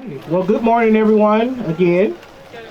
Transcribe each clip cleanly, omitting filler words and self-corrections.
Well, good morning, everyone. Again,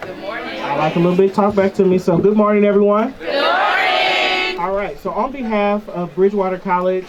Good morning. I like a little bit talk back to me. So, good morning, everyone. Good morning. All right. So, on behalf of Bridgewater College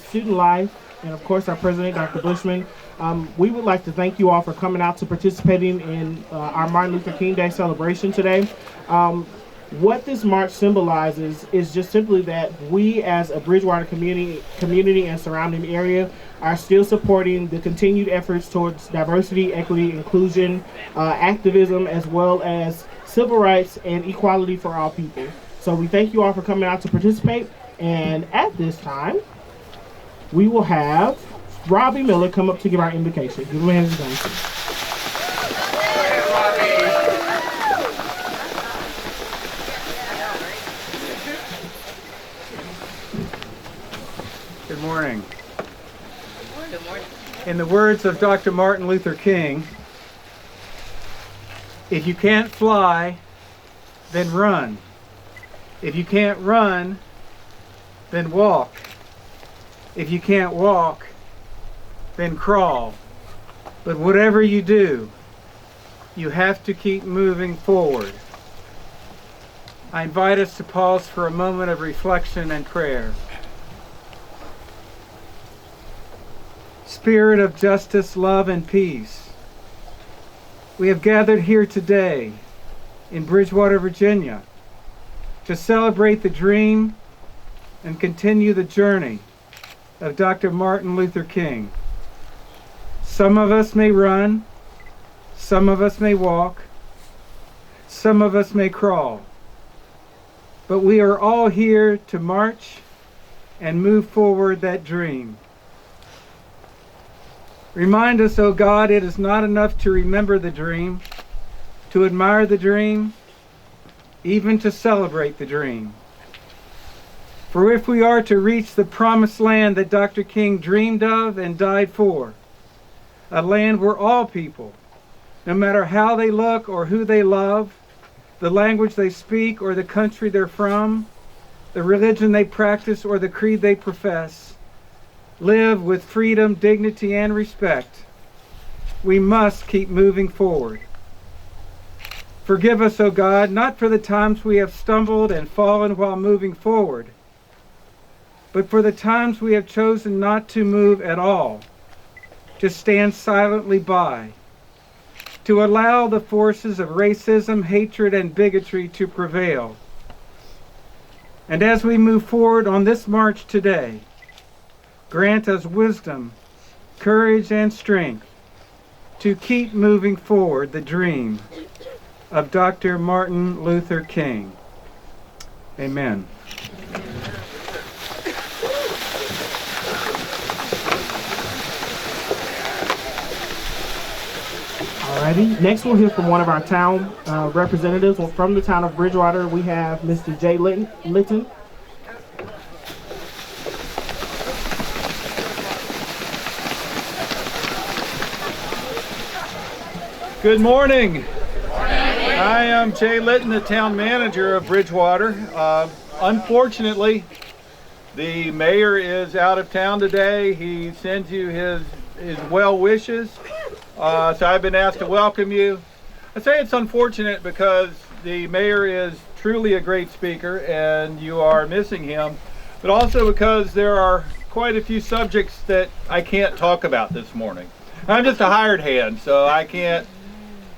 Student Life, and of course our president, Dr. Bushman, we would like to thank you all for coming out to participating in our Martin Luther King Day celebration today. What this march symbolizes is just simply that we, as a Bridgewater community and surrounding area, are still supporting the continued efforts towards diversity, equity, inclusion, activism, as well as civil rights and equality for all people. So we thank you all for coming out to participate. And at this time, we will have Robbie Miller come up to give our invocation. Give him a hand. Good morning. Good morning. In the words of Dr. Martin Luther King, if you can't fly, then run. If you can't run, then walk. If you can't walk, then crawl. But whatever you do, you have to keep moving forward. I invite us to pause for a moment of reflection and prayer. Spirit of justice, love, and peace, we have gathered here today in Bridgewater, Virginia, to celebrate the dream and continue the journey of Dr. Martin Luther King. Some of us may run, some of us may walk, some of us may crawl, but we are all here to march and move forward that dream. Remind us, O God, it is not enough to remember the dream, to admire the dream, even to celebrate the dream. For if we are to reach the promised land that Dr. King dreamed of and died for, a land where all people, no matter how they look or who they love, the language they speak or the country they're from, the religion they practice or the creed they profess, live with freedom, dignity, and respect, we must keep moving forward. Forgive us, O God, not for the times we have stumbled and fallen while moving forward, but for the times we have chosen not to move at all, to stand silently by, to allow the forces of racism, hatred, and bigotry to prevail. And as we move forward on this march today, grant us wisdom, courage, and strength to keep moving forward the dream of Dr. Martin Luther King. Amen. Alrighty. Next, we'll hear from one of our town representatives from the town of Bridgewater. We have Mr. Jay Litton. Good morning. I am Jay Litton, the town manager of Bridgewater. Unfortunately, the mayor is out of town today. He sends you his well wishes. So I've been asked to welcome you. I say it's unfortunate because the mayor is truly a great speaker and you are missing him, but also because there are quite a few subjects that I can't talk about this morning. I'm just a hired hand, so I can't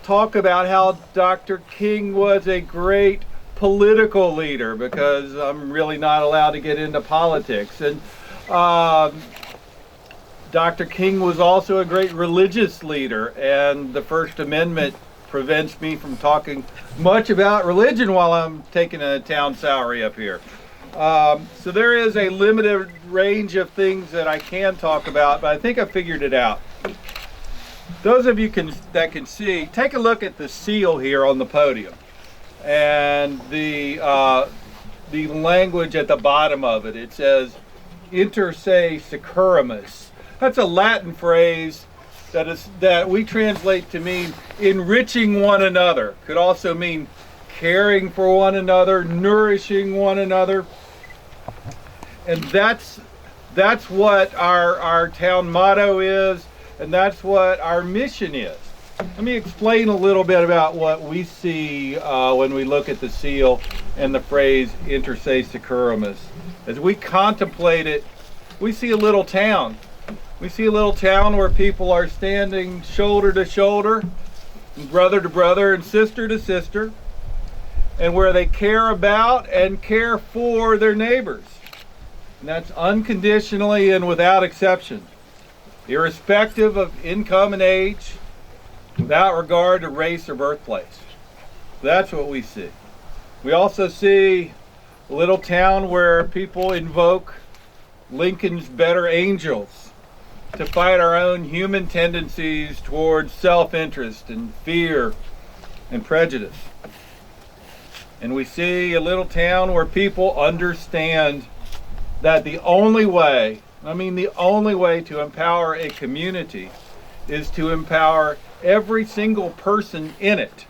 talk about how Dr. King was a great political leader because I'm really not allowed to get into politics. And Dr. King was also a great religious leader, and the First Amendment prevents me from talking much about religion while I'm taking a town salary up here. So there is a limited range of things that I can talk about, but I think I figured it out. Those of you that can see, take a look at the seal here on the podium and the language at the bottom of it. It says inter se securimus. That's a Latin phrase that we translate to mean enriching one another. Could also mean caring for one another, nourishing one another. And that's what our town motto is. and that's what our mission is. Let me explain a little bit about what we see when we look at the seal and the phrase inter se securimus. As we contemplate it, we see a little town. We see a little town where people are standing shoulder to shoulder, brother to brother, and sister to sister, and where they care about and care for their neighbors. And that's unconditionally and without exception, irrespective of income and age, without regard to race or birthplace. That's what we see. We also see a little town where people invoke Lincoln's better angels to fight our own human tendencies towards self-interest and fear and prejudice. And we see a little town where people understand that the only way to empower a community is to empower every single person in it.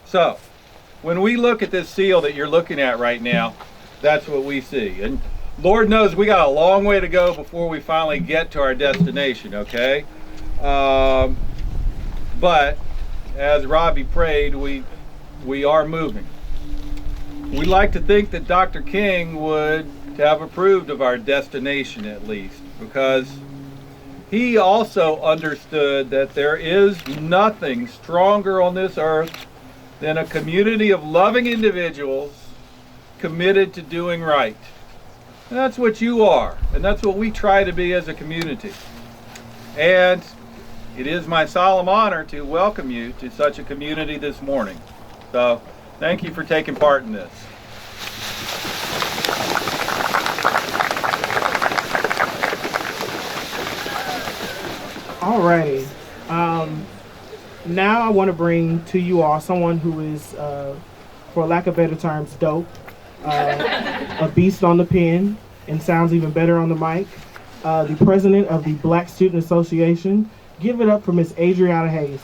So, when we look at this seal that you're looking at right now, that's what we see. And Lord knows we got a long way to go before we finally get to our destination, okay? But as Robbie prayed, we are moving. We like to think that Dr. King would have approved of our destination at least, because he also understood that there is nothing stronger on this earth than a community of loving individuals committed to doing right. And that's what you are, and that's what we try to be as a community. And it is my solemn honor to welcome you to such a community this morning. So, thank you for taking part in this. Alrighty. Now I want to bring to you all someone who is, for lack of better terms, dope, a beast on the pen, and sounds even better on the mic. The president of the Black Student Association. Give it up for Miss Adriana Hayes.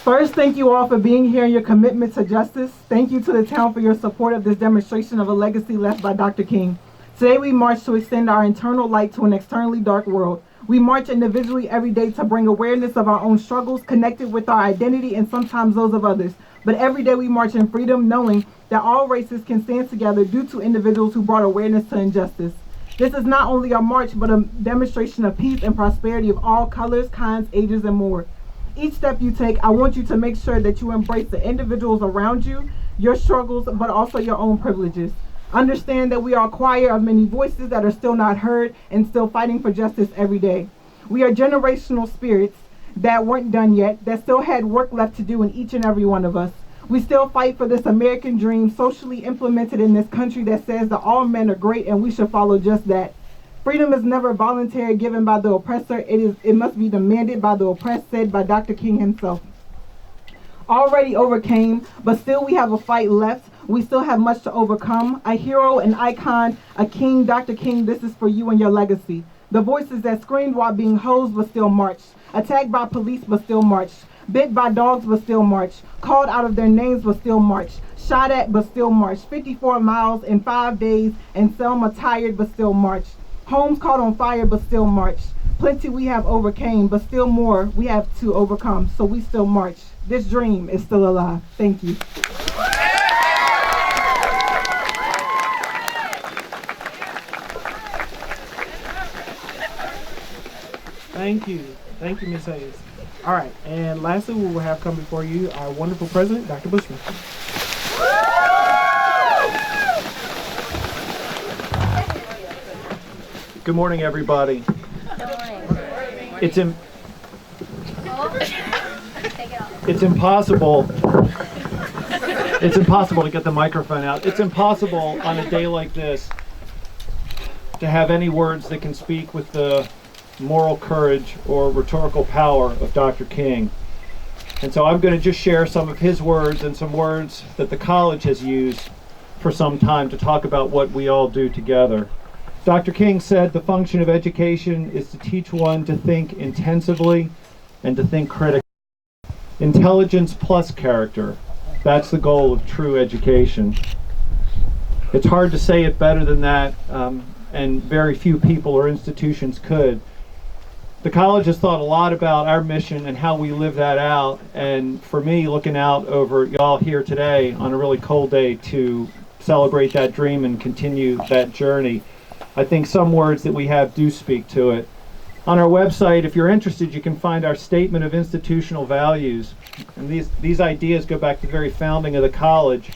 First, thank you all for being here and your commitment to justice. Thank you to the town for your support of this demonstration of a legacy left by Dr. King. Today we march to extend our internal light to an externally dark world. We march individually every day to bring awareness of our own struggles, connected with our identity and sometimes those of others. But every day we march in freedom, knowing that all races can stand together due to individuals who brought awareness to injustice. This is not only a march, but a demonstration of peace and prosperity of all colors, kinds, ages, and more. Each step you take, I want you to make sure that you embrace the individuals around you, your struggles, but also your own privileges. Understand that we are a choir of many voices that are still not heard and still fighting for justice every day. We are generational spirits that weren't done yet, that still had work left to do in each and every one of us. We still fight for this American dream socially implemented in this country that says that all men are great and we should follow just that. Freedom is never voluntary given by the oppressor. It must be demanded by the oppressed, said by Dr. King himself. Already overcame, but still we have a fight left. We still have much to overcome. A hero, an icon, a king, Dr. King, this is for you and your legacy. The voices that screamed while being hosed but still marched. Attacked by police but still marched. Bit by dogs but still marched. Called out of their names but still marched. Shot at but still marched. 54 miles in 5 days, and Selma tired but still marched. Homes caught on fire but still marched. Plenty we have overcame, but still more we have to overcome, so we still march. This dream is still alive. Thank you. Thank you. Thank you, Ms. Hayes. All right, and lastly, we will have come before you our wonderful president, Dr. Bushman. Good morning, everybody. It's impossible. It's impossible to get the microphone out. It's impossible on a day like this to have any words that can speak with the moral courage or rhetorical power of Dr. King. And so I'm going to just share some of his words and some words that the college has used for some time to talk about what we all do together. Dr. King said the function of education is to teach one to think intensively and to think critically. Intelligence plus character, that's the goal of true education. It's hard to say it better than that, and very few people or institutions could. The college has thought a lot about our mission and how we live that out, and for me, looking out over y'all here today on a really cold day to celebrate that dream and continue that journey, I think some words that we have do speak to it. On our website, if you're interested, you can find our statement of institutional values. And these ideas go back to the very founding of the college,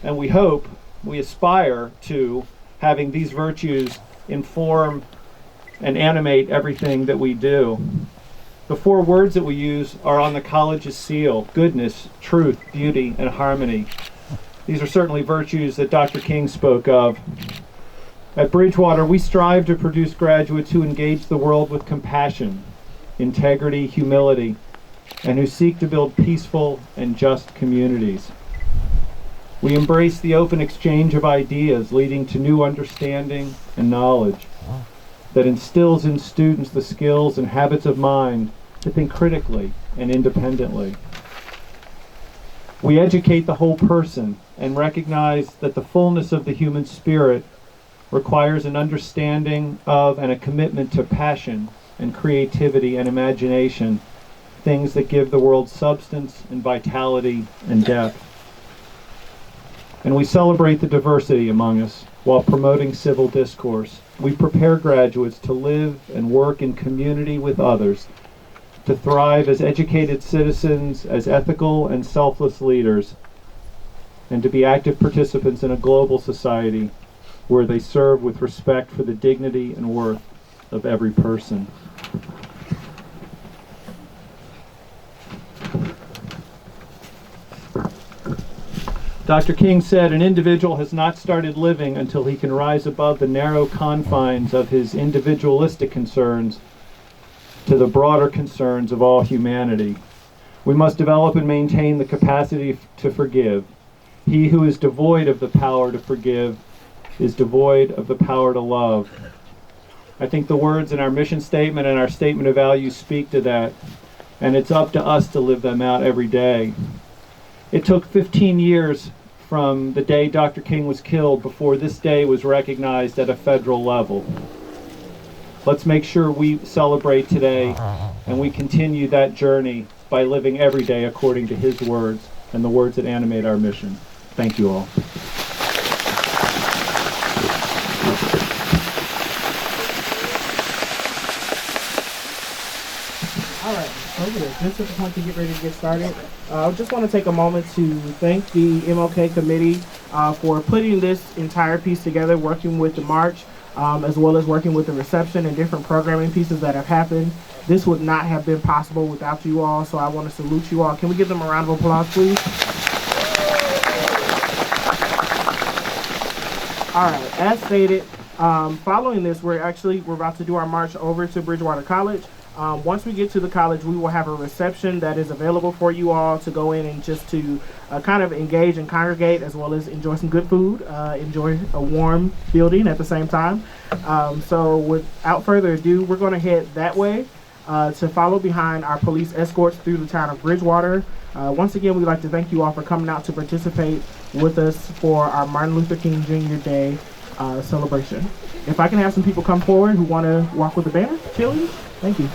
and we aspire to having these virtues inform and animate everything that we do. The 4 words that we use are on the college's seal: goodness, truth, beauty, and harmony. These are certainly virtues that Dr. King spoke of. At Bridgewater, we strive to produce graduates who engage the world with compassion, integrity, humility, and who seek to build peaceful and just communities. We embrace the open exchange of ideas, leading to new understanding and knowledge that instills in students the skills and habits of mind to think critically and independently. We educate the whole person and recognize that the fullness of the human spirit requires an understanding of and a commitment to passion and creativity and imagination, things that give the world substance and vitality and depth. And we celebrate the diversity among us while promoting civil discourse. We prepare graduates to live and work in community with others, to thrive as educated citizens, as ethical and selfless leaders, and to be active participants in a global society where they serve with respect for the dignity and worth of every person. Dr. King said, "An individual has not started living until he can rise above the narrow confines of his individualistic concerns to the broader concerns of all humanity. We must develop and maintain the capacity to forgive. He who is devoid of the power to forgive is devoid of the power to love." I think the words in our mission statement and our statement of values speak to that, and it's up to us to live them out every day. It took 15 years from the day Dr. King was killed before this day was recognized at a federal level. Let's make sure we celebrate today and we continue that journey by living every day according to his words and the words that animate our mission. Thank you all. All right, over there. Just at the point to get ready to get started, I just want to take a moment to thank the MLK committee for putting this entire piece together, working with the march, as well as working with the reception and different programming pieces that have happened. This would not have been possible without you all, so I want to salute you all. Can we give them a round of applause, please? All right, as stated, following this, we're about to do our march over to Bridgewater College. Once we get to the college, we will have a reception that is available for you all to go in and just to kind of engage and congregate, as well as enjoy some good food, enjoy a warm building at the same time. So without further ado, we're going to head that way to follow behind our police escorts through the town of Bridgewater. Once again, we'd like to thank you all for coming out to participate with us for our Martin Luther King Jr. Day celebration. If I can have some people come forward who want to walk with the banner, please. Thank you.